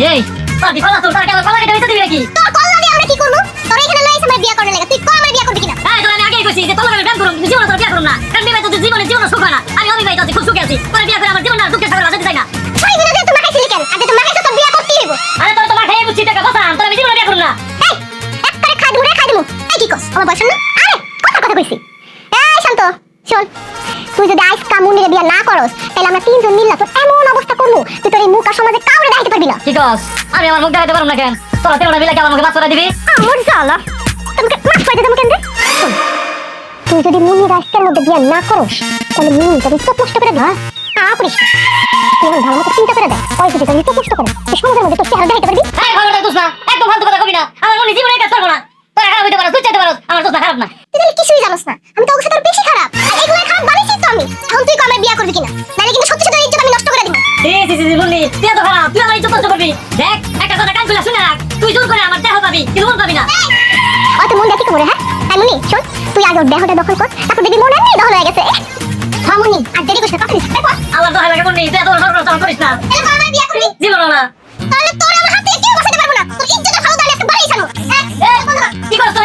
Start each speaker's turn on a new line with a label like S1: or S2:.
S1: এই পার্টি কলা তোর টাকা কলা কেটে দিবি নাকি
S2: তোর কল্লা দিয়ে আমরা কি করব? তোর এখানে লইছ আমার বিয়া করতে লাগা। তুই কো আমার বিয়া করবি কিনা?
S1: এই তোর আমি আগেই কইছি যে তোর আমি ব্যান করব জীবনে তোর বিয়া করব না কারণ বিয়ে তো জীবনে সুখ হয় না আমি অবিবাহিত আছি খুব সুখে আছি তোর বিয়া করে আমার জীবন আর দুঃখের সাগরে বাঁচাতে চাই না
S2: ছয় দিনে যে তোমাকে খাইছিলি কেন? আজ তোমাকে তো বিয়া করতেই হইব।
S1: আরে তোর তোমার খাইয়ে বুঝছি টাকা বাঁচান তোর আমি জীবনে বিয়া করব না
S2: এই একবারে খাই দিমু রে খাই দিমু। এই কি কস? আমার বয়স না? আরে কথা কইছি। এই শান্ত শোন, তুই যদি আইস কামুনিরে বিয়া না করস তাহলে আমরা তিনজন মিললা তোর এমন অবস্থা করব তুই তোর এই মুখ আর সমাজে কাউরে দেখাইতে পারবি না।
S1: কি কস আমি আমার মুখ দেখাইতে পারব না কেন তোরা তেরোটা মিলে কি আমাকে বাঁচাতে দিবি
S2: আমার জ্বালা তোমাকে মাফ করে দেবো কেন রে? শোন, তুই যদি মুনির আজকের মধ্যে বিয়া না করস তাহলে মুনি তোর চোখ নষ্ট করে দেয়। করিস না। তুই আমার ভালো মতো চিন্তা করে দেয় ওই যদি তোর চোখ নষ্ট করে এই সমাজের মধ্যে তোর চেহারা দেখাইতে পারবি?
S1: এই খবরটা দোস না একদম ফালতু কথা কবি না আমার মনে জীবনে কাজ করব না তোরা খারাপ হইতে পারো তুই চাইতে পারো আমার দোষ খারাপ না
S2: তুই তাহলে কিছুই জানোস না। আমি তো ওর সাথে বেশি খারাপ আর এগুলো খারাপ বানিয়েছিস তো আমি। এখন তুই কমে বিয়া করবি কিনা নাহলে কিন্তু সত্যি সত্যি ইজ্জত আমি নষ্ট করে দিব।
S1: বললি তুই এত খারাপ তুই আমার ইজ্জত নষ্ট করবি দেখ একটা কথা কান খুলে শুনে রাখ তুই জোর করে আমার দেহ পাবি কিন্তু মন পাবি না
S2: অত মন দেখি কেমন হ্যাঁ? হ্যাঁ মুনি শোন, তুই আগে ওর দেহটা দখল কর তারপর দেখবি মন এমনি দখল হয়ে গেছে। হ্যাঁ মুনি আর দেরি করিস না কথা দিস
S1: আমার দোহাই লাগে বললি তুই এত সরকার করিস না
S2: তাহলে আমার বিয়া করবি
S1: জীবন না
S2: তাহলে তোর আমার হাত থেকে কেউ বাঁচাতে পারবো না। তোর ইজ্জতের ভালো দাঁড়িয়ে একটা বাড়াই ছাড়ো।
S1: কি করছ